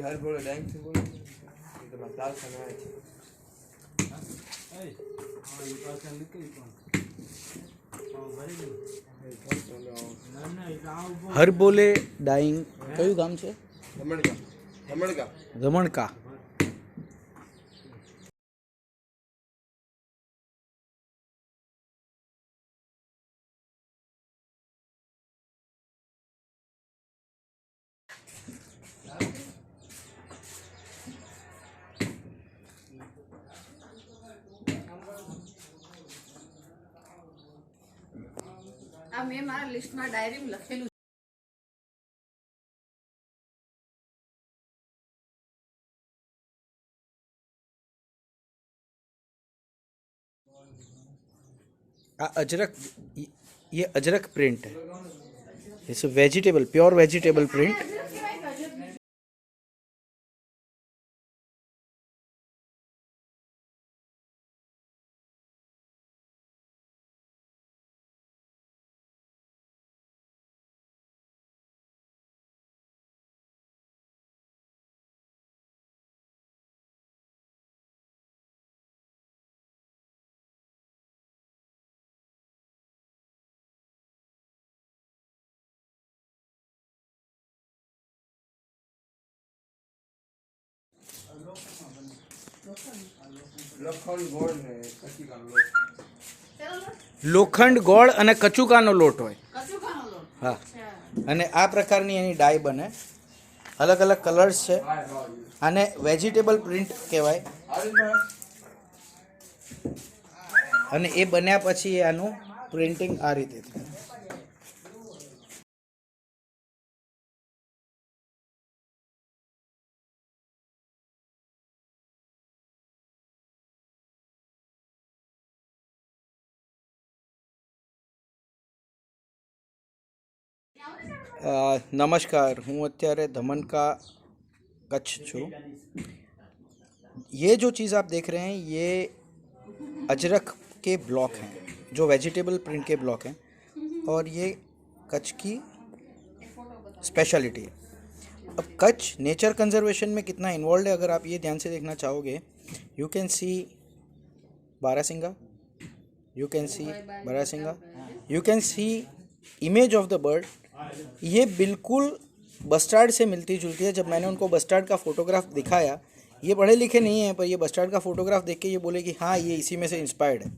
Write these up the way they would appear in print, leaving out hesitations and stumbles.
हर बोले डाइंग से बोले ये तो मसाला खाना है। હર બોલે ડાઈંગ કયું ગામ છે? ધમણકા ધમણકા ધમણકા. આ મેં મારા લિસ્ટમાં ડાયરીમાં લખેલું. अजरक, ये अजरक प्रिंट है. It's vegetable, pure vegetable print. લોખંડ ગોળ અને કચુકાનો લોટ હોય. હા, અને આ પ્રકારની એની ડાય બને. અલગ અલગ કલર્સ છે. આને વેજીટેબલ પ્રિન્ટ કહેવાય. અને એ બન્યા પછી આનું પ્રિન્ટિંગ આ રીતે થાય. नमस्कार, हूँ अत्यारे धमनका कच्छ छूँ. ये जो चीज़ आप देख रहे हैं ये अजरक के ब्लॉक हैं, जो वेजिटेबल प्रिंट के ब्लॉक हैं, और ये कच्छ की स्पेशलिटी है. अब कच्छ नेचर कंजर्वेशन में कितना इन्वॉल्व है, अगर आप ये ध्यान से देखना चाहोगे, you can see barasingha, you can see barasingha, you can see image of the bird. ये बिल्कुल बस्टार्ड से मिलती जुलती है. जब मैंने उनको बस्टार्ड का फ़ोटोग्राफ दिखाया, ये पढ़े लिखे नहीं हैं, पर ये बस्टार्ड का फ़ोटोग्राफ देख के ये बोले कि हाँ ये इसी में से इंस्पायर्ड है.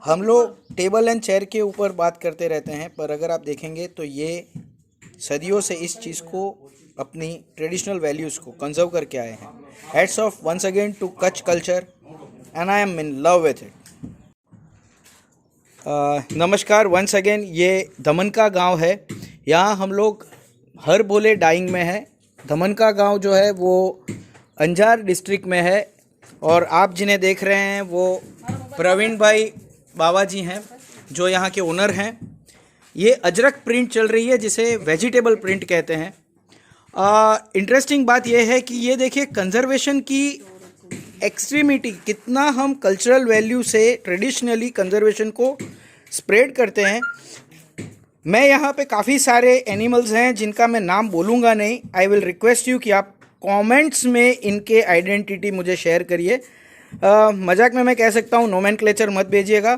हम लोग टेबल एंड चेयर के ऊपर बात करते रहते हैं, पर अगर आप देखेंगे तो ये सदियों से इस चीज़ को, अपनी ट्रेडिशनल वैल्यूज़ को कंजर्व करके आए हैं. Hats off once again to Kutch culture and I am in love with it. नमस्कार वंस अगेन. ये धमनका गांव है. यहाँ हम लोग हर बोले डाइंग में है. धमनका गांव जो है वो अंजार डिस्ट्रिक्ट में है, और आप जिन्हें देख रहे हैं वो प्रवीण भाई बाबा जी हैं, जो यहाँ के ओनर हैं. ये अजरक प्रिंट चल रही है, जिसे वेजिटेबल प्रिंट कहते हैं. इंटरेस्टिंग बात यह है कि ये देखिए कंजर्वेशन की एक्सट्रीमिटी, कितना हम कल्चरल वैल्यू से ट्रेडिशनली कंजर्वेशन को स्प्रेड करते हैं. मैं यहाँ पे काफ़ी सारे एनिमल्स हैं जिनका मैं नाम बोलूँगा नहीं. आई विल रिक्वेस्ट यू कि आप कमेंट्स में इनके आइडेंटिटी मुझे शेयर करिए. मजाक में मैं कह सकता हूँ, नोमेनक्लेचर मत भेजिएगा.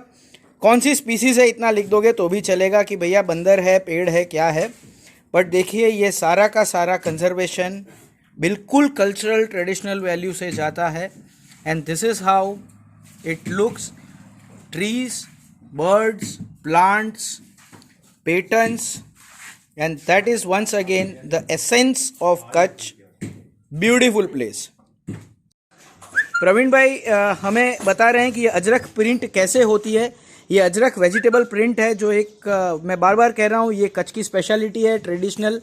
कौन सी स्पीसीज़ है इतना लिख दोगे तो भी चलेगा कि भैया बंदर है, पेड़ है, क्या है. बट देखिए ये सारा का सारा कंजर्वेशन बिल्कुल कल्चरल ट्रेडिशनल वैल्यू से जाता है. And this is how it looks. Trees, birds, plants, patterns, and that is once again the essence of Kutch. Beautiful place. Praveen भाई हमें बता रहे हैं कि ये अजरक प्रिंट कैसे होती है. ये अजरक वेजिटेबल प्रिंट है, जो एक मैं बार बार कह रहा हूँ, ये कच्छ की स्पेशलिटी है, ट्रेडिशनल.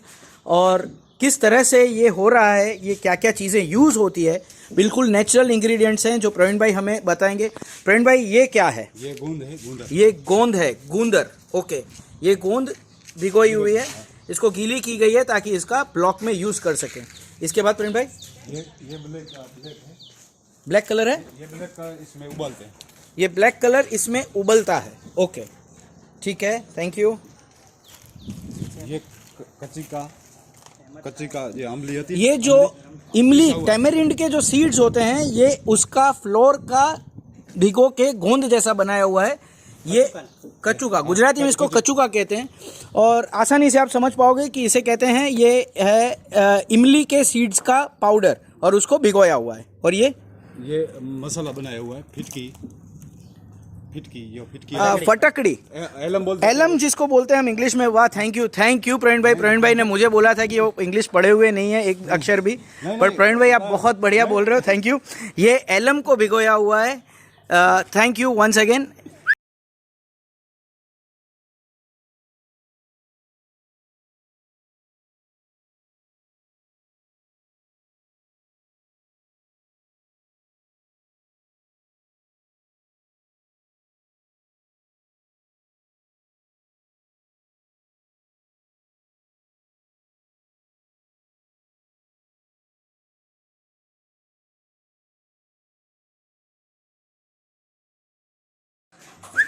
और किस तरह से ये हो रहा है, ये क्या क्या चीज़ें यूज़ होती है, बिल्कुल नेचुरल इंग्रेडिएंट्स हैं जो प्रवीण भाई हमें बताएंगे. प्रवीण भाई ये क्या है? ये गोंद है, गूंदर. ये गोंद है, गूंदर. ओके, ये गोंद भिगोई हुई है, इसको गीली की गई है ताकि इसका ब्लॉक में यूज़ कर सकें. इसके बाद प्रवीण भाई ये ब्लैक है. ब्लैक कलर है, ये ब्लैक का इसमें उबालते हैं. ये ब्लैक कलर इसमें उबलता है. ओके, ठीक है, थैंक यू। ये कच्ची का ये अम्ली होती है। ये जो इमली टैमरिंड के जो सीड्स होते हैं, ये उसका फ्लोर का भिगो के गोंद जैसा बनाया हुआ है। ये कचूका, गुजराती में इसको कचूका कहते हैं, और आसानी से आप समझ पाओगे कि इसे कहते हैं, ये है इमली के सीड्स का पाउडर और उसको भिगोया हुआ है। और ये मसाला बनाया हुआ है फिटकी फटकड़ी, एलम बोलते हैं। एलम जिसको बोलते हैं हम इंग्लिश में। वाह, थैंक यू प्रवीण भाई ने मुझे बोला था कि वो इंग्लिश पढ़े हुए नहीं है एक अक्षर भी, पर प्रवीण भाई आप बहुत बढ़िया बोल रहे हो, थैंक यू। ये एलम को भिगोया हुआ है, thank you once again.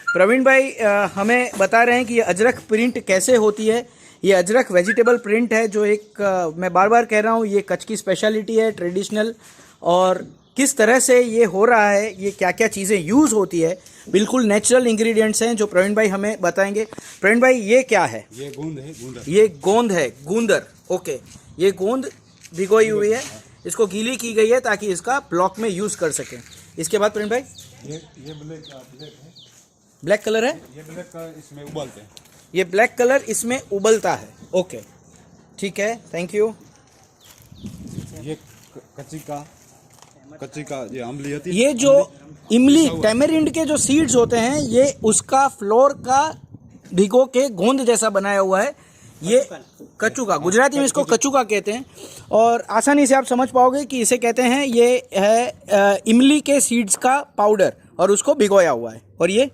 Praveen भाई हमें बता रहे हैं कि ये अजरक प्रिंट कैसे होती है। ये अजरक वेजिटेबल प्रिंट है, जो एक मैं बार बार कह रहा हूँ, ये कच्छ की स्पेशलिटी है, ट्रेडिशनल। और किस तरह से ये हो रहा है, ये क्या क्या चीज़ें यूज़ होती है, बिल्कुल नेचुरल इंग्रेडिएंट्स हैं जो प्रवीण भाई हमें बताएंगे। प्रवीण भाई ये क्या है? ये गोंद है, गूंदर। ये गोंद है, गूंदर, ओके। ये गोंद भिगोई हुई है, इसको गीली की गई है ताकि इसका ब्लॉक में यूज़ कर सकें। इसके बाद प्रवीण भाई ये ब्लैक है, ब्लैक कलर है, ये ब्लैक का इसमें उबालते हैं। ये ब्लैक कलर इसमें उबलता है, ओके, ठीक है, थैंक यू। ये कच्ची का ये अम्ली होती है। ये जो इमली टैमरिंड के जो सीड्स होते हैं, ये उसका फ्लोर का भिगो के गोंद जैसा बनाया हुआ है। ये कचूका, गुजराती में इसको कचूका कहते हैं, और आसानी से आप समझ पाओगे कि इसे कहते हैं, ये है इमली के सीड्स का पाउडर और उसको भिगोया हुआ है। और ये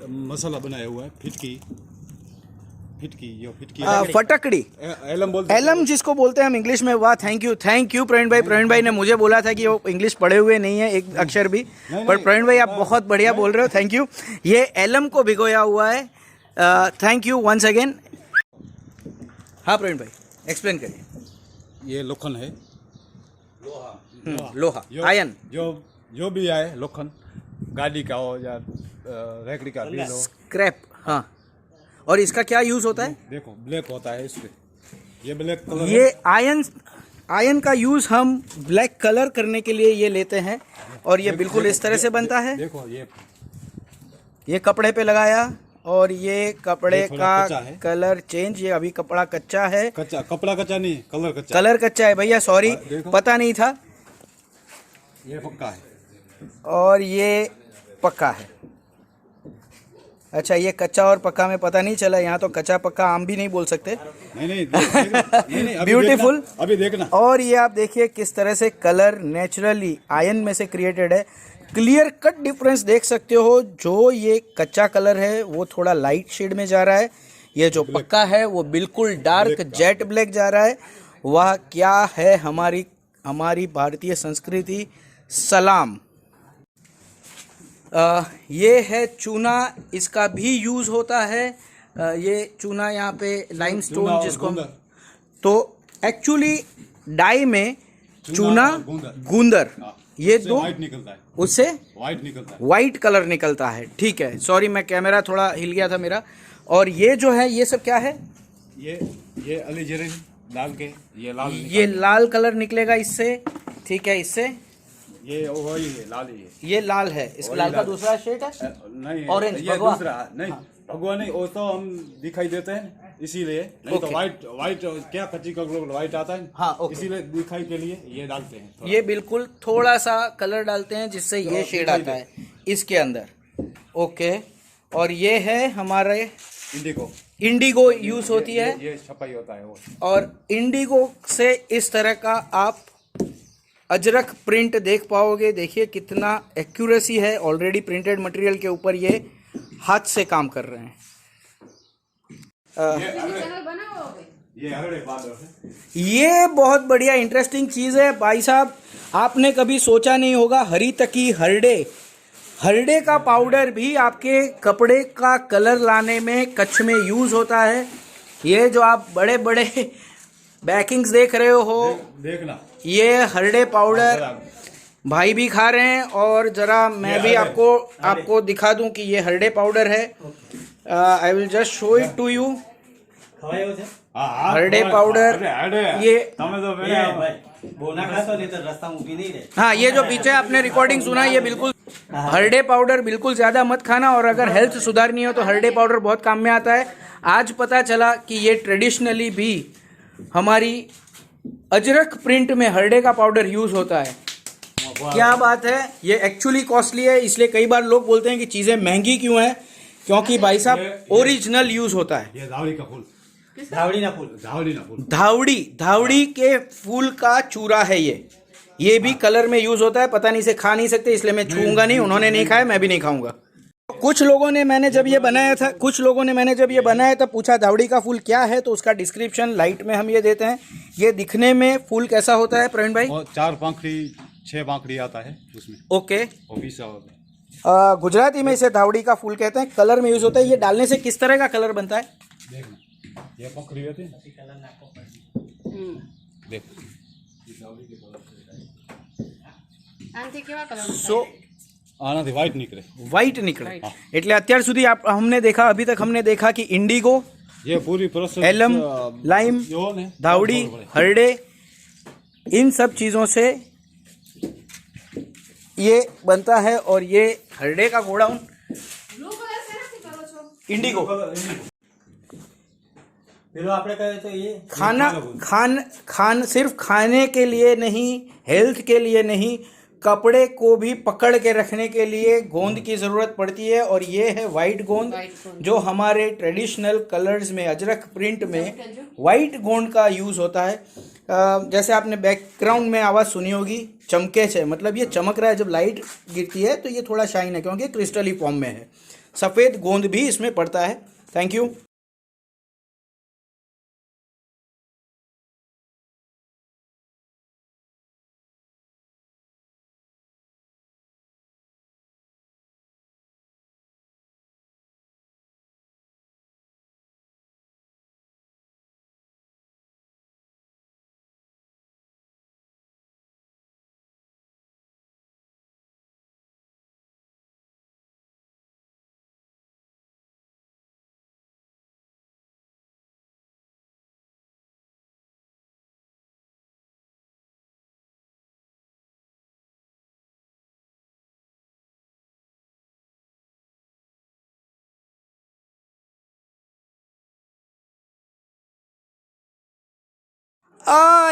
मसाला बनाया हुआ है फिटकी फटकड़ी, एलम बोलते हैं। एलम जिसको बोलते हैं हम इंग्लिश में। वाह, थैंक यू प्रवीण भाई ने मुझे बोला था कि वो इंग्लिश पढ़े हुए नहीं है एक अक्षर भी, पर प्रवीण भाई आप बहुत बढ़िया बोल रहे हो, थैंक यू। ये एलम को भिगोया हुआ है, थैंक यू वंस अगेन। हाँ प्रवीण भाई एक्सप्लेन करिए। ये लोखंड है, लोहा, आयन, जो भी आए लोखंड, गाड़ी का हो या लकड़ी का भी हो, स्क्रैप। हाँ, और इसका क्या यूज होता है? देखो ब्लैक होता है इसमें, ये ब्लैक कलर। ये आयन का यूज हम ब्लैक कलर करने के लिए ये लेते हैं, और ये बिल्कुल इस तरह से बनता है। देखो ये कपड़े पे लगाया, और ये कपड़े ये का कच्चा है। Colour change. ये अभी कपड़ा कच्चा है, कपड़ा कच्चा नहीं, कलर कच्चा है भैया, सॉरी देखो। पता नहीं था। ये पक्का है, और ये पक्का है। अच्छा, ये कच्चा और पक्का में पता नहीं चला। यहाँ तो कच्चा पक्का आम भी नहीं बोल सकते। नहीं, ब्यूटीफुल, अभी देखना। और ये आप देखिए किस तरह से कलर नेचुरली आयन में से क्रिएटेड है। क्लियर कट डिफरेंस देख सकते हो। जो ये कच्चा कलर है वो थोड़ा लाइट शेड में जा रहा है, ये जो पक्का है वो बिल्कुल डार्क जेट ब्लैक जा रहा है। वह क्या है हमारी भारतीय संस्कृति। सलाम। ये है चूना, इसका भी यूज होता है। ये चूना यहाँ पे लाइमस्टोन जिसको तो एक्चुअली डाई में चूना गूंदर, ये दो व्हाइट निकलता है, उससे व्हाइट निकलता है, व्हाइट कलर निकलता है। ठीक है, सॉरी मैं कैमरा थोड़ा हिल गया था मेरा। और ये जो है ये सब क्या है? ये अलीजरी डाल के ये लाल कलर निकलेगा इससे। ठीक है, इससे ये वही है, लाल ही है। ये लाल है, इस लाल का दूसरा शेड है नहीं, ऑरेंज, ये भगवा। दूसरा नहीं, भगवा नहीं, वो तो हम दिखाई देते हैं इसीलिए। नहीं तो व्हाइट क्या कच्ची का व्हाइट आता है। हाँ, ओके। इसीलिए दिखाई के लिए ये डालते हैं। ये बिल्कुल थोड़ा सा कलर डालते हैं जिससे ये शेड आता है इसके अंदर। ओके, और ये है हमारे इंडिगो यूज होती है। ये छपाई होता है वो। और इंडिगो से इस तरह का आप अजरक प्रिंट देख पाओगे। देखिए कितना एक्यूरेसी है। ऑलरेडी प्रिंटेड मटेरियल के ऊपर ये हाथ से काम कर रहे हैं। ये बहुत बढ़िया इंटरेस्टिंग चीज़ है भाई साहब। आपने कभी सोचा नहीं होगा हरी तकी हरडे हरडे का पाउडर भी आपके कपड़े का कलर लाने में कच्छ में यूज होता है। ये जो आप बड़े बड़े बैकिंग्स देख रहे हो, देखना ये हरडे पाउडर भाई भी खा रहे हैं, और जरा मैं भी आपको दिखा दूं कि ये हरडे पाउडर है। I will just show it to you. हरडे पाउडर ये हाँ, ये जो पीछे आपने रिकॉर्डिंग सुना, ये बिल्कुल हरडे पाउडर बिल्कुल ज्यादा मत खाना, और अगर हेल्थ सुधारनी हो तो हरडे पाउडर बहुत काम में आता है। आज पता चला कि ये ट्रेडिशनली भी हमारी अजरक प्रिंट में हरडे का पाउडर यूज होता है। क्या बात है। ये एक्चुअली कॉस्टली है, इसलिए कई बार लोग बोलते हैं कि चीजें महंगी क्यों है, क्योंकि भाई साहब ओरिजिनल यूज होता है। ये धावड़ी का फूल, धावड़ी के फूल का चूरा है ये भी कलर में यूज होता है। पता नहीं, इसे खा नहीं सकते, इसलिए मैं छूंगा नहीं। उन्होंने नहीं खाया, मैं भी नहीं खाऊंगा। कुछ लोगों ने मैंने जब ये बनाया था पूछा धावड़ी का फूल क्या है, तो उसका डिस्क्रिप्शन लाइट में हम ये देते हैं। ये दिखने में फूल कैसा होता है प्रवीण भाई? 4 पंखड़ी 6 पंखड़ी आता है उसमें। ओके, गुजराती में इसे धावड़ी का फूल कहते हैं। कलर में यूज होता है। ये डालने से किस तरह का कलर बनता है? देखना, ये पंखड़ी होती है, देख આનાથી વ્હાઈટ નીકળે એટલે અત્યાર સુધી अभी तक हमने देखा कि इंडिगो, ये पूरी प्रोसेस, एलम, लाइम, धावड़ी, हरडे, इन सब चीजों से ये बनता है। और ये हरडे का गोडाउन इंडिगो सिर्फ खाने के लिए नहीं, हेल्थ के लिए नहीं, कपड़े को भी पकड़ के रखने के लिए गोंद की ज़रूरत पड़ती है। और ये है वाइट गोंद, जो हमारे ट्रेडिशनल कलर्स में, अजरक प्रिंट में वाइट गोंद का यूज़ होता है। जैसे आपने बैकग्राउंड में आवाज़ सुनी होगी, चमके से, मतलब ये चमक रहा है। जब लाइट गिरती है तो ये थोड़ा शाइन है, क्योंकि क्रिस्टली फॉर्म में है। सफ़ेद गोंद भी इसमें पड़ता है। Thank you.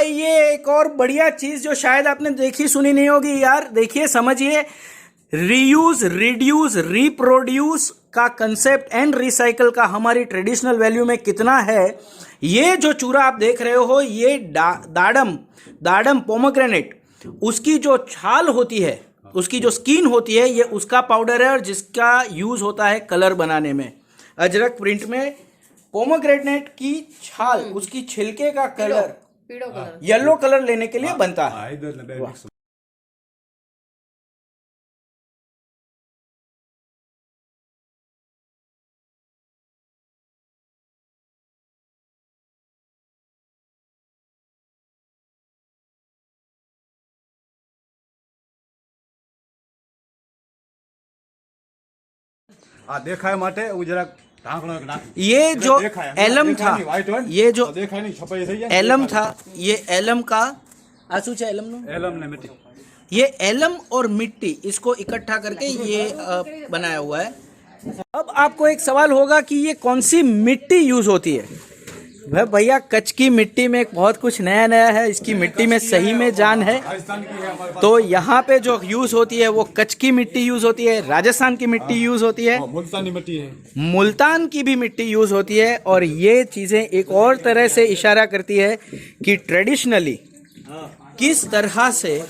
ये एक और बढ़िया चीज जो शायद आपने देखी सुनी नहीं होगी यार, देखिए समझिए। रीयूज, रिड्यूस, रिप्रोड्यूस का कंसेप्ट एंड रिसाइकल का हमारी ट्रेडिशनल वैल्यू में कितना है। ये जो चूरा आप देख रहे हो, ये दाडम पोमोग्रेनेट, उसकी जो छाल होती है, उसकी जो स्किन होती है, ये उसका पाउडर है, और जिसका यूज होता है कलर बनाने में। अजरक प्रिंट में पोमोग्रेनेट की छाल, उसकी छिलके का कलर, येलो कलर लेने के लिए बनता है। देखा है माटे જરાક ये जो एलम था, ये जो एलम था, ये एलम का आंसू है, एलम ने मिट्टी, ये एलम और मिट्टी इसको इकट्ठा करके ये बनाया हुआ है। अब आपको एक सवाल होगा कि ये कौन सी मिट्टी यूज होती है। भैया कच्छ की मिट्टी में बहुत कुछ नया नया है, इसकी मिट्टी में सही में जान है। तो यहाँ पे जो यूज होती है वो कच्छ की मिट्टी यूज होती है, राजस्थान की मिट्टी यूज होती है, मुल्तानी मिट्टी है, मुल्तान की भी मिट्टी यूज होती है। और ये चीजें एक और तरह से इशारा करती है कि ट्रेडिशनली किस तरह से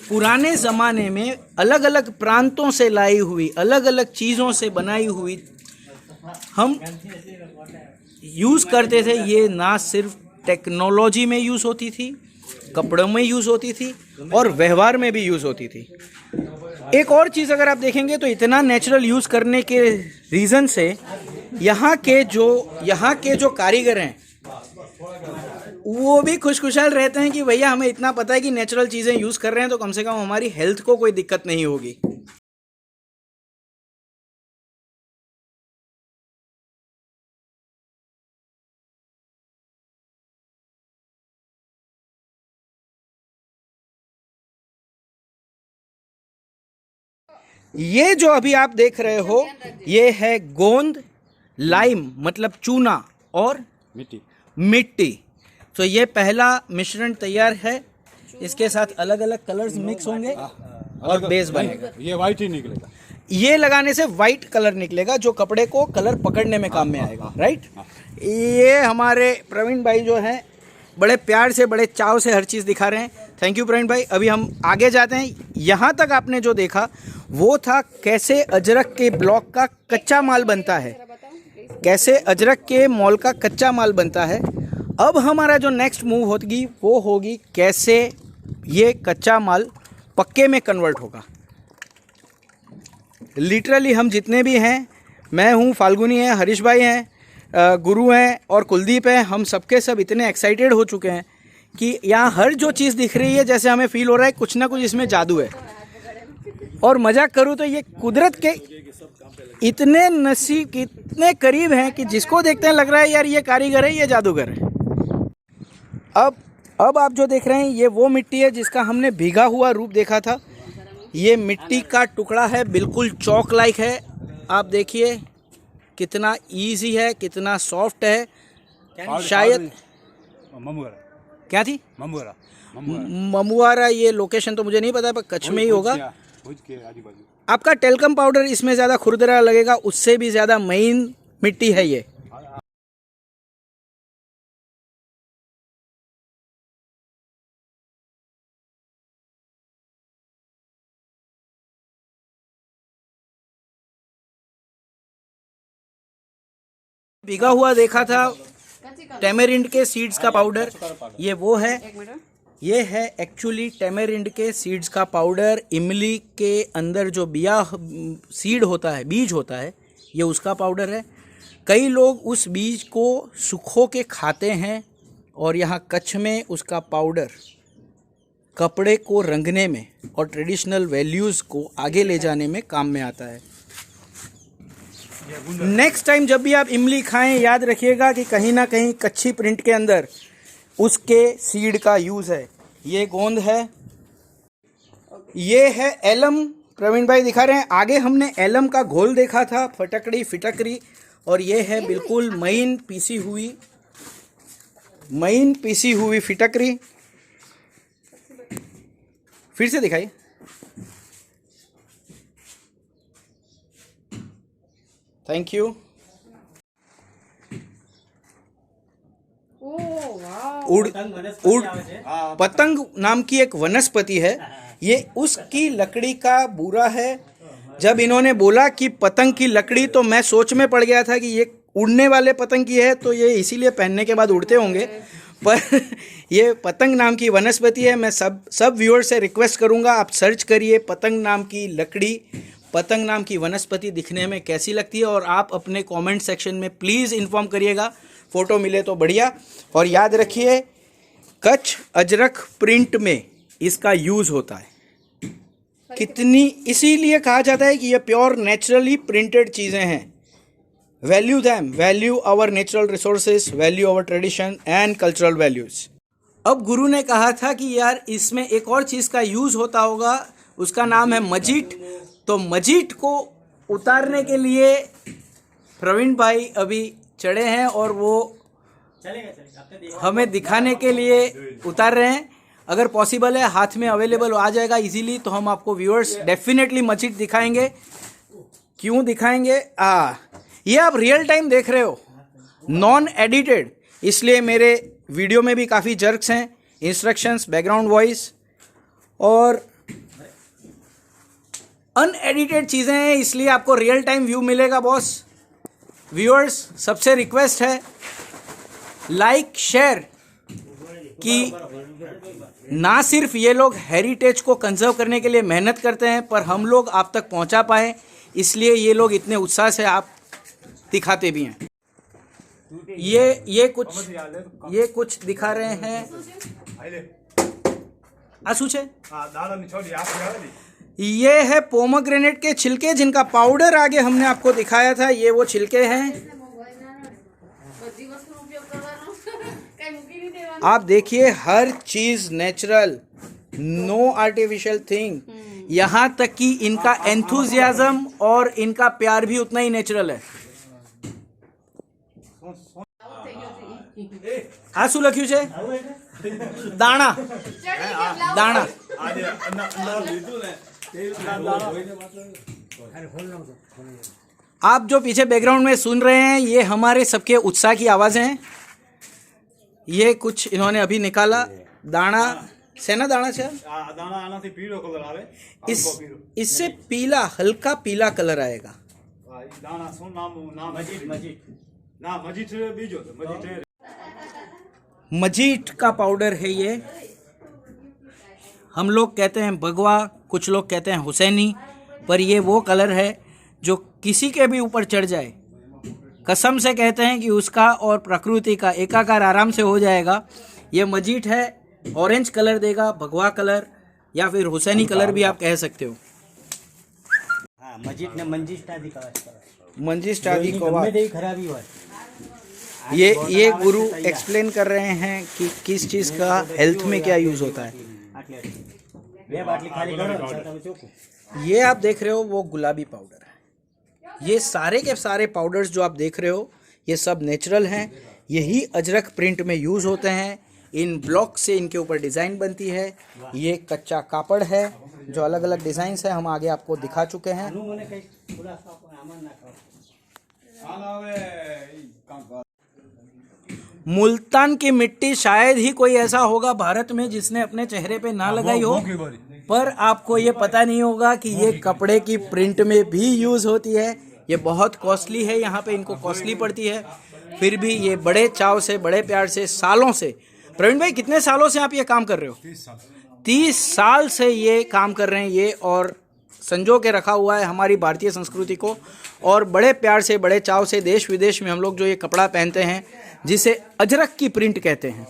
पुराने ज़माने में अलग अलग प्रांतों से लाई हुई, अलग अलग चीज़ों से बनाई हुई हम यूज़ करते थे। ये ना सिर्फ टेक्नोलॉजी में यूज़ होती थी, कपड़ों में यूज़ होती थी और व्यवहार में भी यूज़ होती थी। एक और चीज़ अगर आप देखेंगे तो इतना नेचुरल यूज़ करने के रीज़न से यहाँ के जो कारीगर हैं वो भी खुशखुशाल रहते हैं कि भैया हमें इतना पता है कि नेचुरल चीज़ें यूज़ कर रहे हैं तो कम से कम हमारी हेल्थ को कोई दिक्कत नहीं होगी। ये जो अभी आप देख रहे हो ये है गोंद, लाइम मतलब चूना और मिट्टी। तो ये पहला मिश्रण तैयार है, इसके साथ अलग अलग कलर्स मिक्स होंगे और बेस बनेगा। ये वाइट ही निकलेगा, ये लगाने से वाइट कलर निकलेगा जो कपड़े को कलर पकड़ने में काम में आएगा, राइट। ये हमारे प्रवीण भाई जो हैं बड़े प्यार से बड़े चाव से हर चीज़ दिखा रहे हैं। थैंक यू प्रवीण भाई। अभी हम आगे जाते हैं। यहाँ तक आपने जो देखा वो था कैसे अजरक के ब्लॉक का कच्चा माल बनता है, कैसे अजरक के मॉल का कच्चा माल बनता है। अब हमारा जो नेक्स्ट मूव होगी वो होगी कैसे ये कच्चा माल पक्के में कन्वर्ट होगा। लिटरली हम जितने भी हैं, मैं हूँ, फाल्गुनी है, हरीश भाई हैं, गुरु हैं और कुलदीप हैं, हम सबके सब इतने एक्साइटेड हो चुके हैं कि यहाँ हर जो चीज़ दिख रही है जैसे हमें फील हो रहा है कुछ ना कुछ इसमें जादू है। और मजाक करूँ तो ये कुदरत के इतने नसीब इतने करीब हैं कि जिसको देखते हैं लग रहा है यार ये कारीगर है, ये जादूगर है। अब आप जो देख रहे हैं ये वो मिट्टी है जिसका हमने भीगा हुआ रूप देखा था। ये मिट्टी का टुकड़ा है, बिल्कुल चौक लाइक है। आप देखिए कितना इजी है, कितना सॉफ्ट है। शायद क्या थी ममुआरा, ये लोकेशन तो मुझे नहीं पता पर कच्छ में ही होगा। आपका टेल्कम पाउडर इसमें ज़्यादा खुरदरा लगेगा, उससे भी ज़्यादा महीन मिट्टी है ये। भीगा हुआ देखा था टेमेरिंड के सीड्स का पाउडर, ये वो है। ये है एक्चुअली टेमेरिंड के सीड्स का पाउडर। इमली के अंदर जो सीड होता है, बीज होता है, ये उसका पाउडर है। कई लोग उस बीज को सुखो के खाते हैं और यहाँ कच्छ में उसका पाउडर कपड़े को रंगने में और ट्रेडिशनल वैल्यूज़ को आगे ले जाने में काम में आता है। नेक्स्ट टाइम जब भी आप इमली खाएं याद रखिएगा कि कहीं ना कहीं कच्ची प्रिंट के अंदर उसके सीड का यूज़ है। ये गोंद है, ये है एलम, प्रवीण भाई दिखा रहे हैं। आगे हमने एलम का घोल देखा था, फटकड़ी फिटकरी, और ये है बिल्कुल महीन पीसी हुई फिटकरी। फिर से दिखाइए। Thank you. पतंग नाम की एक वनस्पति है, ये उसकी लकड़ी का बूरा है। जब इन्होंने बोला कि पतंग की लकड़ी तो मैं सोच में पड़ गया था कि ये उड़ने वाले पतंग की है, तो ये इसीलिए पहनने के बाद उड़ते होंगे, पर ये पतंग नाम की वनस्पति है। मैं सब व्यूअर से रिक्वेस्ट करूंगा आप सर्च करिए पतंग नाम की लकड़ी, पतंग नाम की वनस्पति दिखने में कैसी लगती है, और आप अपने कमेंट सेक्शन में प्लीज़ इन्फॉर्म करिएगा, फ़ोटो मिले तो बढ़िया। और याद रखिए कच्छ अजरक प्रिंट में इसका यूज़ होता है। कितनी, इसीलिए कहा जाता है कि ये प्योर नेचुरली प्रिंटेड चीज़ें हैं। Value them, value our natural resources, value our tradition and cultural values. अब गुरु ने कहा था कि यार इसमें एक और चीज़ का यूज़ होता होगा, उसका नाम है मजीट। तो मजीट को उतारने के लिए प्रवीण भाई अभी चढ़े हैं और वो हमें दिखाने के लिए उतार रहे हैं। अगर पॉसिबल है, हाथ में अवेलेबल आ जाएगा इजीली, तो हम आपको व्यूअर्स डेफिनेटली मजीट दिखाएंगे। क्यों दिखाएंगे? ये आप रियल टाइम देख रहे हो, नॉन एडिटेड, इसलिए मेरे वीडियो में भी काफ़ी जर्क्स हैं, इंस्ट्रक्शंस, बैकग्राउंड वॉइस और अनएडिटेड चीज़ें हैं, इसलिए आपको रियल टाइम व्यू मिलेगा बॉस। व्यूअर्स सबसे रिक्वेस्ट है लाइक शेयर की ना सिर्फ ये लोग हेरिटेज को कंजर्व करने के लिए मेहनत करते हैं, पर हम लोग आप तक पहुंचा पाए, इसलिए ये लोग इतने उत्साह से आप दिखाते भी हैं। ये कुछ दिखा रहे हैं। आसूचे ये है पोमोग्रेनेट के छिलके, जिनका पाउडर आगे हमने आपको दिखाया था। ये वो छिलके हैं। आप देखिए हर चीज नेचुरल, नो आर्टिफिशियल थिंग। यहाँ तक कि इनका एंथुजियाज्म और इनका प्यार भी उतना ही नेचुरल है। आंसू लख्यू છે દાણા દાણા। आप जो पीछे बैकग्राउंड में सुन रहे हैं, ये हमारे सबके उत्साह की आवाज़ हैं। ये कुछ इन्होंने अभी निकाला दाना। सेना दाना છે દાણા આનાથી પીળો કલર આવે। इससे पीला, हल्का पीला कलर आएगा। દાણા શું નામ ના મજીઠ બીજો તો મજીઠ मजीठ का पाउडर है ये। हम लोग कहते हैं भगवा, कुछ लोग कहते हैं हुसैनी, पर ये वो कलर है जो किसी के भी ऊपर चढ़ जाए, कसम से कहते हैं कि उसका और प्रकृति का एकाकार आराम से हो जाएगा। ये मजीठ है, ऑरेंज कलर देगा, भगवा कलर या फिर हुसैनी कलर भी आप कह सकते हो। मजीठ ने मंजिष्टा दी कवा। खराबी हुआ ये गुरु एक्सप्लेन कर रहे हैं कि किस चीज़ का हेल्थ में क्या यूज़ होता है। ये आप देख रहे हो वो गुलाबी पाउडर है। ये सारे के सारे पाउडर्स जो आप देख रहे हो ये सब नेचुरल हैं। यही अजरक प्रिंट में यूज़ होते हैं। इन ब्लॉक से इनके ऊपर डिज़ाइन बनती है। ये कच्चा कापड़ है जो अलग अलग डिज़ाइंस है, हम आगे आपको दिखा चुके हैं। मुल्तान की मिट्टी शायद ही कोई ऐसा होगा भारत में जिसने अपने चेहरे पे ना लगाई हो, पर आपको ये पता नहीं होगा कि ये कपड़े की प्रिंट में भी यूज़ होती है। ये बहुत कॉस्टली है, यहाँ पे इनको कॉस्टली पड़ती है, फिर भी ये बड़े चाव से, बड़े प्यार से, सालों से। प्रवीण भाई कितने सालों से आप ये काम कर रहे हो? 30 साल से ये काम कर रहे हैं ये, और संजो के रखा हुआ है हमारी भारतीय संस्कृति को। और बड़े प्यार से, बड़े चाव से देश विदेश में हम लोग जो ये कपड़ा पहनते हैं जिसे अजरक की प्रिंट कहते हैं,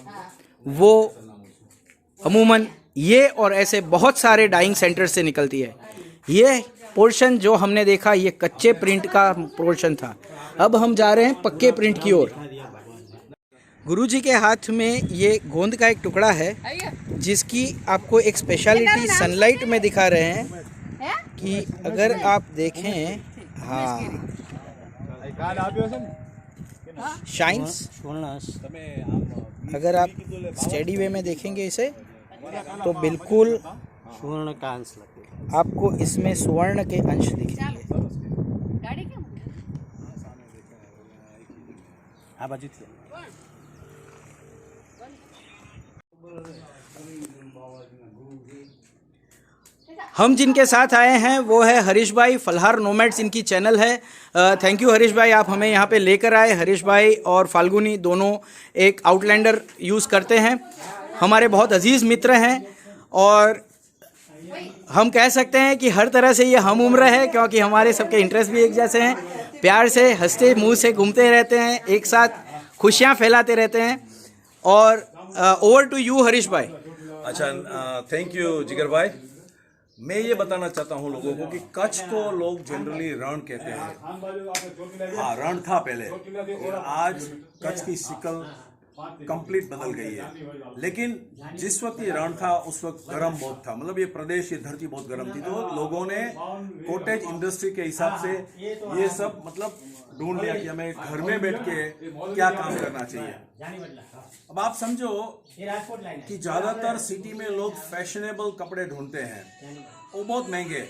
वो अमूमन ये और ऐसे बहुत सारे डाइंग सेंटर से निकलती है। ये पोर्शन जो हमने देखा ये कच्चे प्रिंट का पोर्शन था। अब हम जा रहे हैं पक्के प्रिंट की ओर। गुरुजी के हाथ में ये गोंद का एक टुकड़ा है जिसकी आपको एक स्पेशलिटी सनलाइट में दिखा रहे हैं कि अगर आप देखें, हाँ शाइन्स, अगर आप स्टेडी वे में देखेंगे इसे तो बिल्कुल स्वर्ण का अंश आपको इसमें स्वर्ण के अंश दिखेंगे। हम जिनके साथ आए हैं वो है हरीश भाई, फलहार नोमैड्स इनकी चैनल है। थैंक यू हरीश भाई, आप हमें यहाँ पे लेकर आए। हरीश भाई और फाल्गुनी दोनों एक आउटलैंडर यूज़ करते हैं, हमारे बहुत अजीज़ मित्र हैं, और हम कह सकते हैं कि हर तरह से ये हम उम्र है, क्योंकि हमारे सबके इंटरेस्ट भी एक जैसे हैं। प्यार से, हंसते मुँह से घूमते रहते हैं, एक साथ खुशियाँ फैलाते रहते हैं। और ओवर टू यू हरीश भाई। अच्छा, थैंक यू जिगर भाई। मैं ये बताना चाहता हूँ लोगों को कि कच्छ को लोग जनरली रण कहते हैं। हाँ, रण था पहले, आज कच्छ की शिकल कंप्लीट बदल गई है। लेकिन जिस वक्त ये रण था उस वक्त गर्म बहुत था, मतलब ये प्रदेश, ये धरती बहुत गर्म थी। तो लोगों ने कॉटेज इंडस्ट्री के हिसाब से ये सब मतलब ढूंढ लिया कि हमें घर में बैठ के क्या काम करना चाहिए। अब आप समझो कि ज्यादातर सिटी में लोग फैशनेबल कपड़े ढूंढते हैं, वो बहुत महंगे।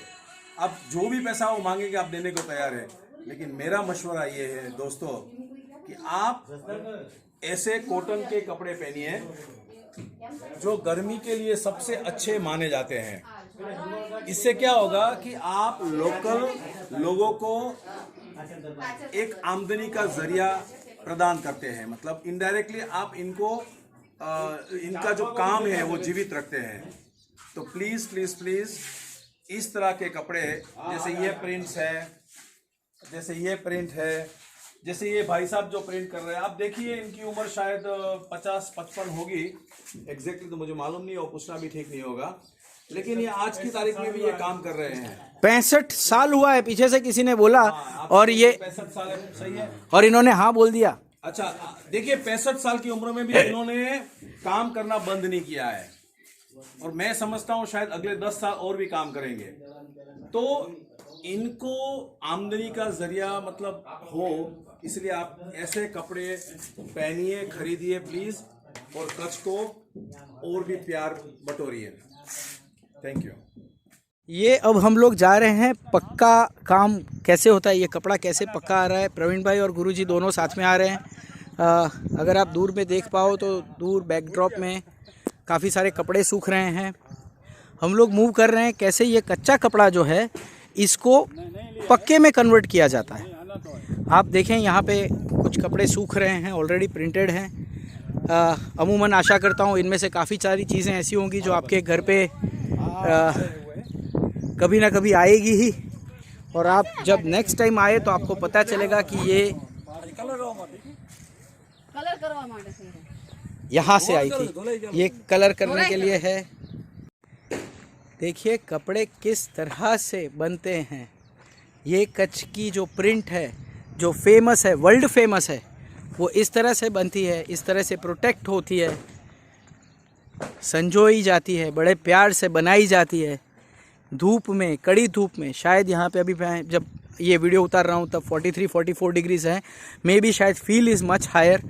अब जो भी पैसा वो मांगेंगे आप देने को तैयार है। लेकिन मेरा मशवरा ये है दोस्तों कि आप ऐसे कॉटन के कपड़े पहनिए जो गर्मी के लिए सबसे अच्छे माने जाते हैं। इससे क्या होगा कि आप लोकल लोगों को एक आमदनी का जरिया प्रदान करते हैं, मतलब इनडायरेक्टली आप इनको इनका जो काम है वो जीवित रखते हैं। तो प्लीज प्लीज प्लीज इस तरह के कपड़े, जैसे ये प्रिंट्स है, जैसे ये प्रिंट है, जैसे ये भाई साहब जो प्रिंट कर रहे हैं, आप देखिए इनकी उम्र शायद 50-55 होगी, एग्जैक्टली तो मुझे मालूम नहीं और पूछना भी ठीक नहीं होगा, लेकिन ये आज की तारीख में भी ये काम कर रहे हैं। 65 साल हुआ है, पीछे से किसी ने बोला, और ये 65 साल है, सही है। और इन्होंने हाँ बोल दिया। अच्छा देखिए, 65 साल की उम्र में भी इन्होंने काम करना बंद नहीं किया है, और मैं समझता हूँ शायद अगले 10 साल और भी काम करेंगे। तो इनको आमदनी का जरिया मतलब हो, इसलिए आप ऐसे कपड़े पहनिए, खरीदिए प्लीज, और कच्छ को और भी प्यार बटोरिए। Thank you. ये अब हम लोग जा रहे हैं, पक्का काम कैसे होता है, ये कपड़ा कैसे पक्का आ रहा है। प्रवीण भाई और गुरुजी दोनों साथ में आ रहे हैं। अगर आप दूर में देख पाओ तो दूर बैकड्रॉप में काफ़ी सारे कपड़े सूख रहे हैं। हम लोग मूव कर रहे हैं कैसे ये कच्चा कपड़ा जो है इसको पक्के में कन्वर्ट किया जाता है। आप देखें यहाँ पे कुछ कपड़े सूख रहे हैं, ऑलरेडी प्रिंटेड हैं। अमूमन आशा करता हूँ इनमें से काफ़ी सारी चीज़ें ऐसी होंगी जो आपके घर पे कभी ना कभी आएगी ही, और आप जब नेक्स्ट टाइम आए तो आपको पता चलेगा कि ये कलर करवा माटे से यहाँ से आई थी, ये कलर करने के लिए है। देखिए कपड़े किस तरह से बनते हैं। ये कच्छ की जो प्रिंट है, जो फेमस है, वर्ल्ड फेमस है, वो इस तरह से बनती है, इस तरह से प्रोटेक्ट होती है, संजोई जाती है, बड़े प्यार से बनाई जाती है, धूप में, कड़ी धूप में। शायद यहाँ पे अभी मैं जब ये वीडियो उतार रहा हूँ तब 43-44 डिग्रीज है, मे बी शायद फील इज़ मच हायर।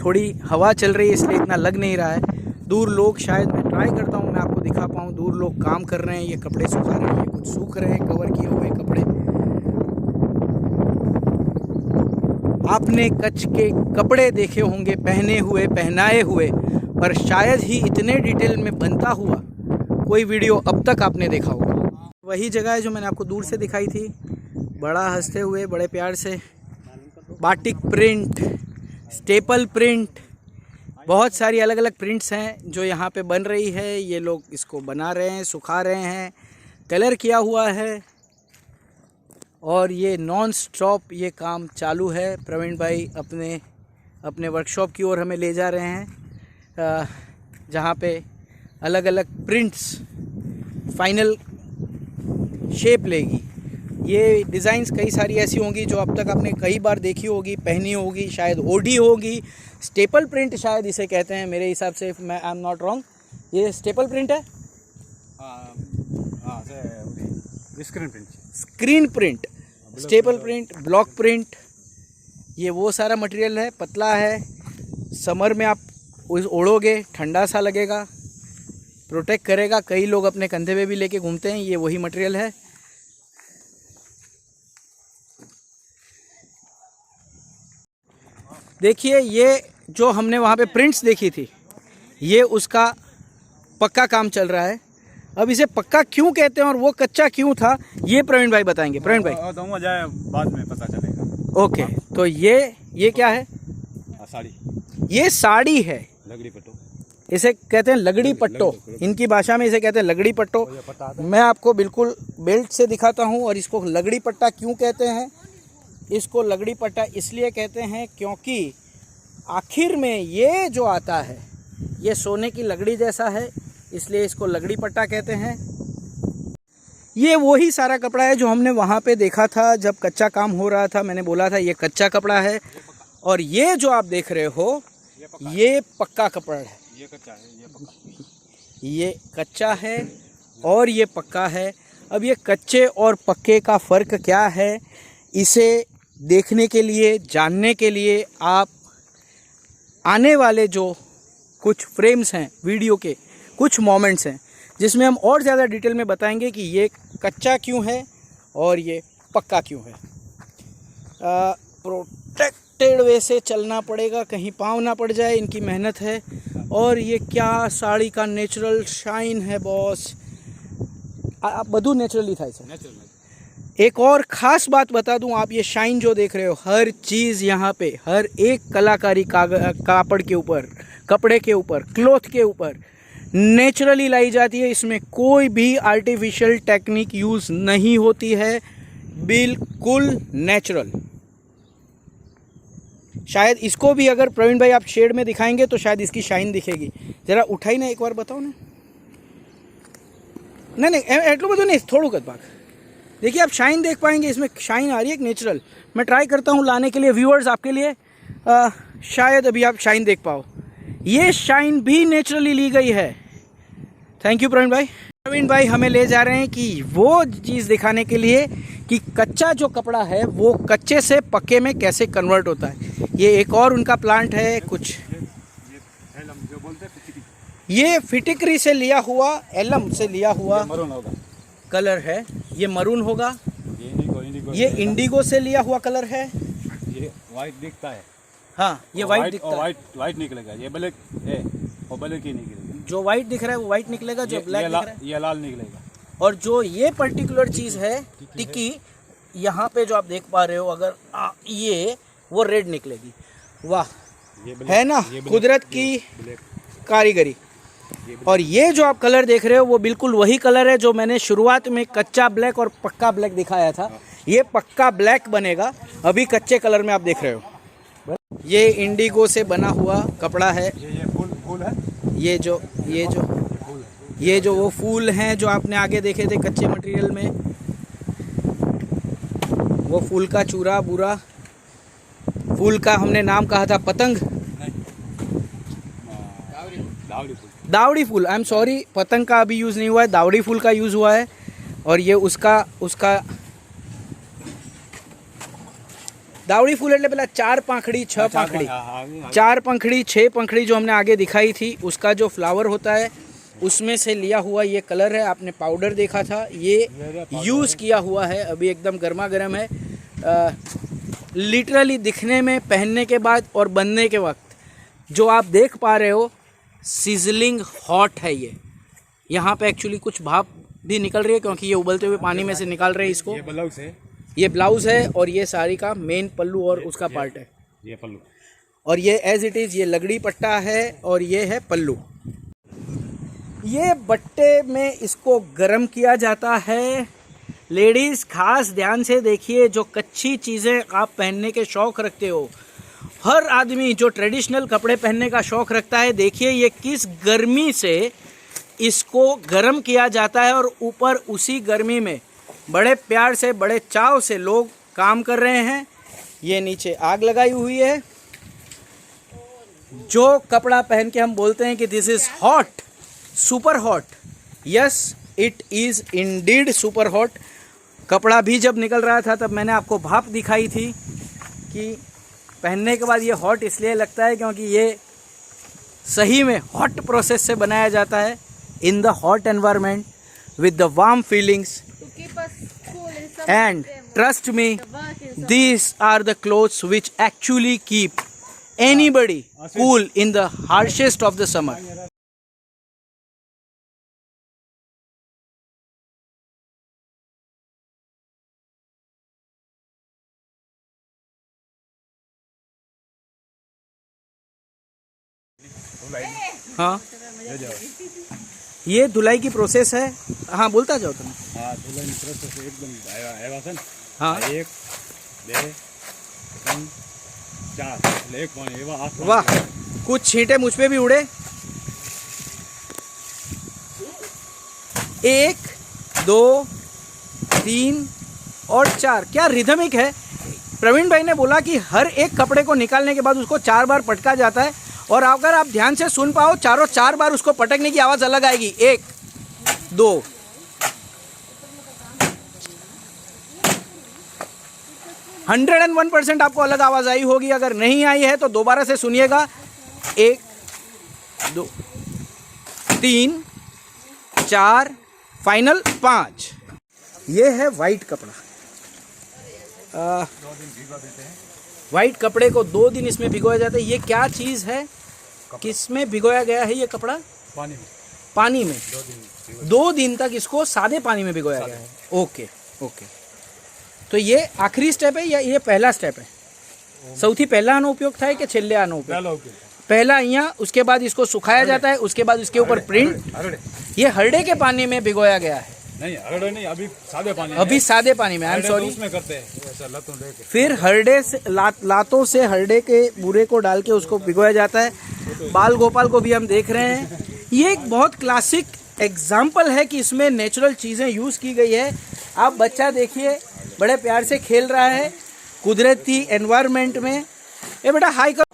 थोड़ी हवा चल रही है इसलिए इतना लग नहीं रहा है। दूर लोग, शायद मैं ट्राई करता हूँ मैं आपको दिखा पाऊँ, दूर लोग काम कर रहे हैं, ये कपड़े सुखा रहे हैं, ये कुछ सूख रहे हैं कवर किए हुए कपड़े। आपने कच्छ के कपड़े देखे होंगे पहने हुए, पहनाए हुए, पर शायद ही इतने डिटेल में बनता हुआ कोई वीडियो अब तक आपने देखा होगा। वही जगह है जो मैंने आपको दूर से दिखाई थी, बड़ा हंसते हुए, बड़े प्यार से। बाटिक प्रिंट, स्टेपल प्रिंट, बहुत सारी अलग अलग प्रिंट्स हैं जो यहाँ पे बन रही है। ये लोग इसको बना रहे हैं, सुखा रहे हैं, कलर किया हुआ है, और ये नॉन स्टॉप ये काम चालू है। प्रवीण भाई अपने वर्कशॉप की ओर हमें ले जा रहे हैं, जहाँ पे अलग अलग प्रिंट्स फाइनल शेप लेगी। ये डिज़ाइंस कई सारी ऐसी होंगी जो अब तक आपने कई बार देखी होगी, पहनी होगी, शायद ओढ़ी होगी। स्टेपल प्रिंट शायद इसे कहते हैं मेरे हिसाब से, मैं आई एम नॉट रॉन्ग। ये स्टेपल प्रिंट है, screen print, screen print, staple print, block print, ये वो सारा मटेरियल है। पतला है, समर में आप ओढ़ोगे ठंडा सा लगेगा, प्रोटेक्ट करेगा। कई लोग अपने कंधे पे भी लेके घूमते हैं, ये वही मटेरियल है। देखिए ये जो हमने वहाँ पे प्रिंट्स देखी थी, ये उसका पक्का काम चल रहा है। अब इसे पक्का क्यों कहते हैं और वो कच्चा क्यों था, ये प्रवीण भाई बताएंगे। प्रवीण भाई दूंगा, जाए बाद में पता चलेगा। ओके, तो ये क्या है? साड़ी, ये साड़ी है, लगड़ी पट्टो, इसे कहते हैं लगड़ी पट्टो, इनकी भाषा में इसे कहते हैं लगड़ी पट्टो। मैं आपको बिल्कुल बेल्ट से दिखाता हूँ। और इसको लगड़ी पट्टा क्यों कहते हैं? इसको लगड़ी पट्टा इसलिए कहते हैं क्योंकि आखिर में ये जो आता है ये सोने की लगड़ी जैसा है, इसलिए इसको लगड़ी पट्टा कहते हैं। ये वही सारा कपड़ा है जो हमने वहाँ पे देखा था जब कच्चा काम हो रहा था। मैंने बोला था ये कच्चा कपड़ा है, और ये जो आप देख रहे हो ये पक्का कपड़ा है। ये कच्चा है, ये पक्का, ये कच्चा है और ये पक्का है। अब ये कच्चे और पक्के का फ़र्क क्या है, इसे देखने के लिए, जानने के लिए आप आने वाले जो कुछ फ्रेम्स हैं, वीडियो के कुछ मोमेंट्स हैं, जिसमें हम और ज़्यादा डिटेल में बताएंगे कि ये कच्चा क्यों है और ये पक्का क्यों है। प्रोटेक्टेड वे से चलना पड़ेगा, कहीं पाँव ना पड़ जाए, इनकी मेहनत है। और ये क्या साड़ी का नेचुरल शाइन है बॉस, बधु नेचुरली था इसे। एक और ख़ास बात बता दूं, आप ये शाइन जो देख रहे हो, हर चीज़ यहाँ पे, हर एक कलाकारी कापड़ के ऊपर, कपड़े के ऊपर, क्लॉथ के ऊपर नेचुरली लाई जाती है। इसमें कोई भी आर्टिफिशियल टेक्निक यूज़ नहीं होती है, बिल्कुल नेचुरल। शायद इसको भी अगर प्रवीण भाई आप शेड में दिखाएंगे तो शायद इसकी शाइन दिखेगी। ज़रा उठाई ना एक बार, बताओ ना। नहीं एटलो बधु नहीं, थोड़ू कद भाग। देखिए आप शाइन देख पाएंगे, इसमें शाइन आ रही है एक नेचुरल। मैं ट्राई करता हूँ लाने के लिए व्यूअर्स आपके लिए, शायद अभी आप शाइन देख पाओ। ये शाइन भी नेचुरली ली गई है। थैंक यू प्रवीण भाई। प्रवीण भाई हमें ले जा रहे हैं कि वो चीज़ दिखाने के लिए कि कच्चा जो कपड़ा है वो कच्चे से पक्के में कैसे कन्वर्ट होता है। ये एक और उनका प्लांट है कुछ, ये फिटिकरी से लिया हुआ, एलम से लिया हुआ कलर है। ये मरून होगा, ये इंडिगो से लिया हुआ कलर है। ये वाइट दिखता है। हाँ ये वाइट दिखता है। वाइट निकलेगा, ये ब्लैक है और ब्लैक ही निकलेगा। जो वाइट दिख रहा है वो वाइट निकलेगा, जो ब्लैक दिख रहा है ये लाल निकलेगा। और जो ये पर्टिकुलर चीज़ है टिक्की, यहाँ पे जो आप देख पा रहे हो, अगर ये वो रेड निकलेगी। वाह, है ना कुदरत की कारीगरी। और ये जो आप कलर देख रहे हो वो बिल्कुल वही कलर है जो मैंने शुरुआत में कच्चा ब्लैक और पक्का ब्लैक दिखाया था। ये पक्का ब्लैक बनेगा, अभी कच्चे कलर में आप देख रहे हो। ये इंडिगो से बना हुआ कपड़ा है। ये फूल है। ये जो वो फूल हैं जो आपने आगे देखे थे कच्चे मटेरियल में, वो फूल का चूरा बुरा, फूल का हमने नाम कहा था पतंग, दावड़ी फूल। आई एम सॉरी, पतंग का अभी यूज़ नहीं हुआ है, दावड़ी फूल का यूज़ हुआ है। और ये उसका दावड़ी फूल એટલે પેલા 4 પાંખડી 6 પાંખડી 4 पंखड़ी 6 पंखड़ी जो हमने आगे दिखाई थी, उसका जो फ्लावर होता है उसमें से लिया हुआ ये कलर है। आपने पाउडर देखा था, ये यूज़ किया हुआ है, अभी एकदम गर्मा गर्म है। लिटरली दिखने में, पहनने के बाद और बनने के वक्त जो आप देख पा रहे हो, सिजलिंग हॉट है ये। यहाँ पे एक्चुअली कुछ भाप भी निकल रही है क्योंकि ये उबलते हुए पानी में से निकाल रहे हैं इसको। ये ब्लाउज है और ये साड़ी का मेन पल्लू और उसका पार्ट है। ये पल्लू और ये एज इट इज़ ये लगड़ी पट्टा है और ये है पल्लू। ये बट्टे में इसको गरम किया जाता है। लेडीज़ खास ध्यान से देखिए, जो कच्ची चीज़ें आप पहनने के शौक़ रखते हो, हर आदमी जो ट्रेडिशनल कपड़े पहनने का शौक़ रखता है, देखिए ये किस गर्मी से इसको गरम किया जाता है। और ऊपर उसी गर्मी में बड़े प्यार से, बड़े चाव से लोग काम कर रहे हैं। ये नीचे आग लगाई हुई है। जो कपड़ा पहन के हम बोलते हैं कि this is hot, super hot, yes it is Indeed super hot. कपड़ा भी जब निकल रहा था तब मैंने आपको भाप दिखाई थी कि पहनने के बाद ये हॉट इसलिए लगता है क्योंकि ये सही में हॉट प्रोसेस से बनाया जाता है, in the hot environment with the warm feelings. To keep us cool in summer. And trust me, The work in summer. these are the clothes which actually keep anybody cool in the harshest of the summer. हाँ, ये धुलाई की process है। हाँ बोलता जाओ तुम। हाँ, धुलाई प्रोसेस एकदम आया है। हाँ 1 2 3 4 एक पानी वाह, कुछ छींटे मुझ पे भी उड़े। 1 2 3 और 4, क्या रिदमिक है। प्रवीण भाई ने बोला कि हर एक कपड़े को निकालने के बाद उसको 4 बार पटका जाता है। और अगर आप ध्यान से सुन पाओ, चारों 4 बार उसको पटकने की आवाज़ अलग आएगी। 1 2 101% आपको अलग आवाज़ आई होगी। अगर नहीं आई है तो दोबारा से सुनिएगा। 1 2 3 4 फाइनल 5। ये है वाइट कपड़ा। वाइट कपड़े को 2 दिन इसमें भिगोया जाता है। ये क्या चीज़ है, किस में भिगोया गया है ये कपड़ा? पानी में 2 दिन तक इसको सादे पानी में भिगोया गया है। ओके ओके, तो ये आखिरी स्टेप है या ये पहला स्टेप है? સૌથી પહેલા આનો ઉપયોગ થાય કે છેલ્લે આનો ઉપયોગ? पहला यहाँ, उसके बाद इसको सुखाया जाता है, उसके बाद उसके ऊपर प्रिंट। ये हरडे के पानी में भिगोया गया है। नहीं हरड़े नहीं, अभी सादे पानी में। अभी सादे पानी में, आई एम सॉरी। उसमें करते हैं ऐसा लतों लेके। फिर हरडे से लातों से हरडे के बूरे को डाल के उसको भिगोया जाता है। बाल गोपाल को भी हम देख रहे हैं। ये एक बहुत क्लासिक एग्जाम्पल है कि इसमें नेचुरल चीज़ें यूज़ की गई है। आप बच्चा देखिए, बड़े प्यार से खेल रहा है कुदरती एनवायरनमेंट में। ये बेटा हाई कर।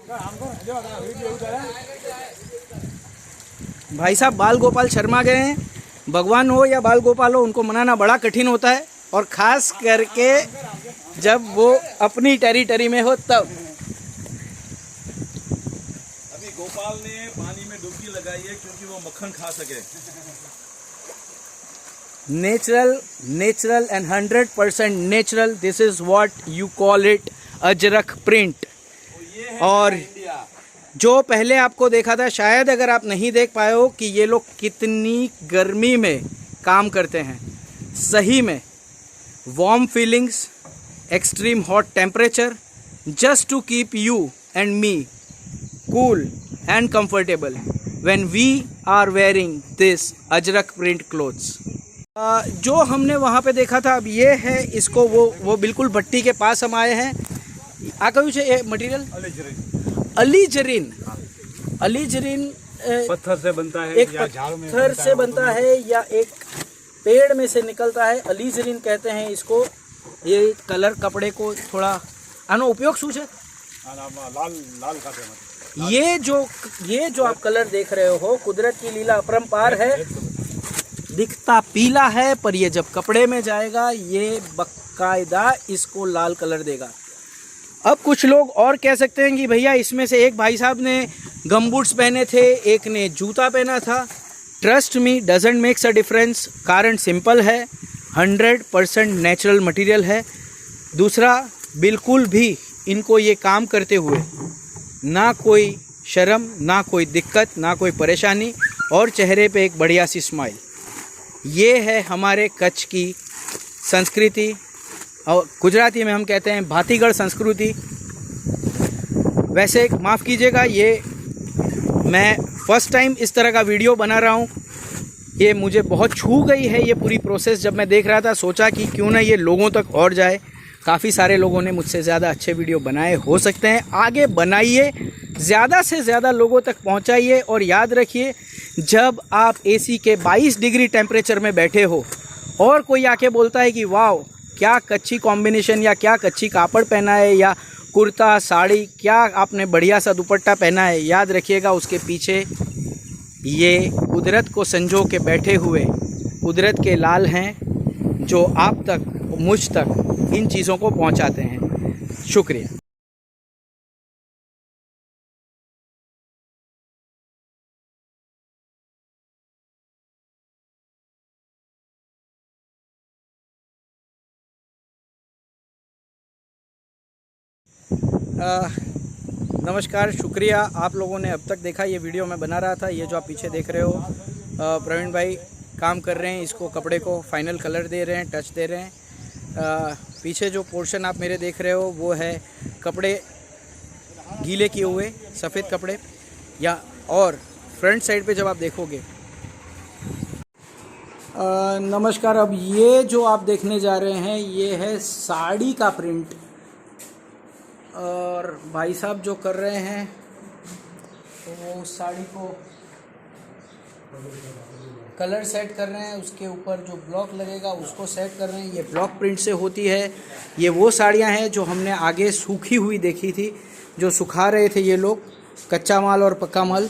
भाई साहब बाल गोपाल शर्मा गए हैं। भगवान हो या बाल गोपाल हो, उनको मनाना बड़ा कठिन होता है, और ख़ास करके जब वो अपनी टेरिटरी में हो तब। अभी गोपाल ने पानी में डुबकी लगाई है क्योंकि वो मक्खन खा सके। Natural and 100% natural, this is what you call it Ajrak print. और जो पहले आपको देखा था, शायद अगर आप नहीं देख पाए हो कि ये लोग कितनी गर्मी में काम करते हैं। सही में warm feelings, extreme hot temperature, just to keep you and me cool and comfortable when we are wearing this ajrakh print clothes. जो हमने वहाँ पे देखा था, अब ये है इसको वो बिल्कुल भट्टी के पास हम आए हैं। ये मटेरियल अलीजरीन पत्थर से बनता है, एक पत्थर से बनता है या एक पेड़ में से निकलता है। अलीजरीन कहते हैं इसको। ये कलर कपड़े को थोड़ा आनो उपयोग शू है। लाल का ये जो आप कलर देख रहे हो, कुदरत की लीला अपरंपार है। दिखता पीला है, पर ये जब कपड़े में जाएगा ये बकायदा इसको लाल कलर देगा। अब कुछ लोग और कह सकते हैं कि भैया इसमें से एक भाई साहब ने गमबूट्स पहने थे, एक ने जूता पहना था। Trust me, doesn't makes a difference. कारण सिंपल है, 100% नेचुरल मटेरियल है। दूसरा, बिल्कुल भी इनको ये काम करते हुए ना कोई शर्म, ना कोई दिक्कत, ना कोई परेशानी, और चेहरे पे एक बढ़िया सी स्माइल। ये है हमारे कच्छ की संस्कृति, और गुजराती में हम कहते हैं भातीगढ़ संस्कृति। वैसे माफ़ कीजिएगा, ये मैं फर्स्ट टाइम इस तरह का वीडियो बना रहा हूँ। ये मुझे बहुत छू गई है ये पूरी प्रोसेस। जब मैं देख रहा था, सोचा कि क्यों ना ये लोगों तक और जाए। काफ़ी सारे लोगों ने मुझसे ज़्यादा अच्छे वीडियो बनाए हो सकते हैं। आगे बनाइए, ज़्यादा से ज़्यादा लोगों तक पहुँचाइए। और याद रखिए, जब आप एसी के 22 डिग्री टेम्परेचर में बैठे हो और कोई आके बोलता है कि वाह क्या कच्ची कॉम्बिनेशन, या क्या कच्ची कापड़ पहना है, या कुर्ता साड़ी, क्या आपने बढ़िया सा दुपट्टा पहना है, याद रखिएगा उसके पीछे ये कुदरत को संजो के बैठे हुए कुदरत के लाल हैं, जो आप तक, मुझ तक इन चीज़ों को पहुंचाते हैं। शुक्रिया। नमस्कार, शुक्रिया आप लोगों ने अब तक देखा। ये वीडियो मैं बना रहा था। ये जो आप पीछे देख रहे हो, प्रवीण भाई काम कर रहे हैं, इसको कपड़े को फाइनल कलर दे रहे हैं, टच दे रहे हैं। पीछे जो पोर्शन आप मेरे देख रहे हो वो है कपड़े गीले किए हुए, सफ़ेद कपड़े। या और फ्रंट साइड पे जब आप देखोगे, नमस्कार, अब ये जो आप देखने जा रहे हैं ये है साड़ी का प्रिंट। और भाई साहब जो कर रहे हैं वो साड़ी को कलर सेट कर रहे हैं, उसके ऊपर जो ब्लॉक लगेगा उसको सेट कर रहे हैं। ये ब्लॉक प्रिंट से होती है। ये वो साड़ियां हैं जो हमने आगे सूखी हुई देखी थी, जो सुखा रहे थे ये लोग, कच्चा माल और पक्का माल।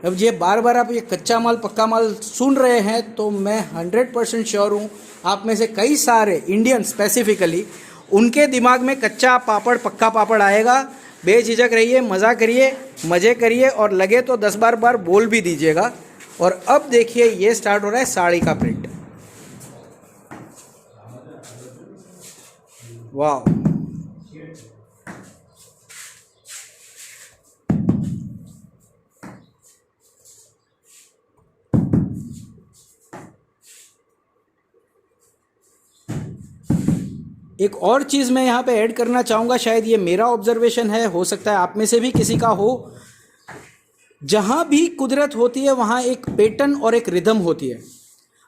अब ये बार बार आप ये कच्चा माल पक्का माल सुन रहे हैं, तो मैं 100% श्योर हूँ आप में से कई सारे इंडियन स्पेसिफिकली उनके दिमाग में कच्चा पापड़ पक्का पापड़ आएगा। बेझिझक रहिए, मज़ा करिए, मज़े करिए, और लगे तो 10 बार बोल भी दीजिएगा। और अब देखिए ये स्टार्ट हो रहा है साड़ी का प्रिंट। वाह, एक और चीज़ मैं यहाँ पे ऐड करना चाहूँगा, शायद ये मेरा ऑब्जर्वेशन है, हो सकता है आप में से भी किसी का हो। जहाँ भी कुदरत होती है वहाँ एक पैटर्न और एक रिदम होती है।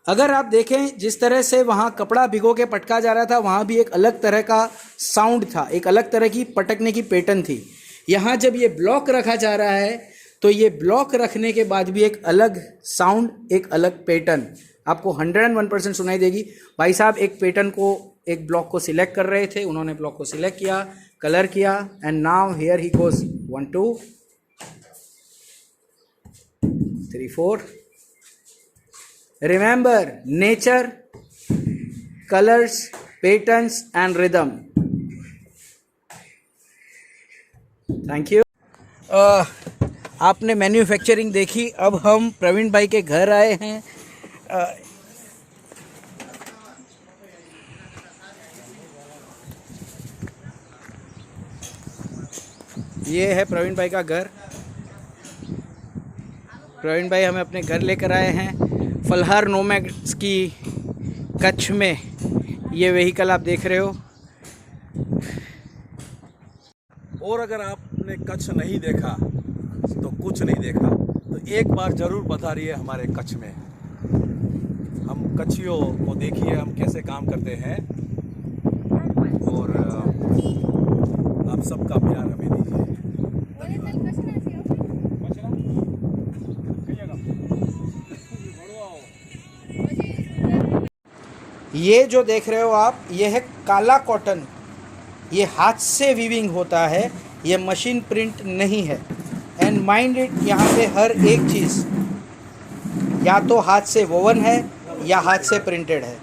अगर आप देखें जिस तरह से वहाँ कपड़ा भिगो के पटका जा रहा था, वहाँ भी एक अलग तरह का साउंड था, एक अलग तरह की पटकने की पैटर्न थी। यहाँ जब ये ब्लॉक रखा जा रहा है तो ये ब्लॉक रखने के बाद भी एक अलग साउंड, एक अलग पैटर्न आपको 101% सुनाई देगी। भाई साहब एक पैटर्न को, एक ब्लॉक को सिलेक्ट कर रहे थे, उन्होंने ब्लॉक को सिलेक्ट किया, कलर किया, and now here he goes 1 2 3 4। Remember nature, colours, patterns and rhythm. Thank you. आपने मैन्युफैक्चरिंग देखी, अब हम प्रवीण भाई के घर आए हैं। ये है प्रवीण भाई का घर। प्रवीण भाई हमें अपने घर लेकर आए हैं फलहार नोमैड्स की कच्छ में। ये व्हीकल आप देख रहे हो। और अगर आपने कच्छ नहीं देखा तो कुछ नहीं देखा, तो एक बार ज़रूर बता रही है हमारे कच्छ में। हम कच्छियों को देखिए हम कैसे काम करते हैं, और आप सबका प्यार हमें दीजिए। ये जो देख रहे हो आप, ये है काला कॉटन। ये हाथ से वीविंग होता है, ये मशीन प्रिंट नहीं है। एंड माइंड इट, यहाँ पे हर एक चीज़ या तो हाथ से वोवन है या हाथ से प्रिंटेड है।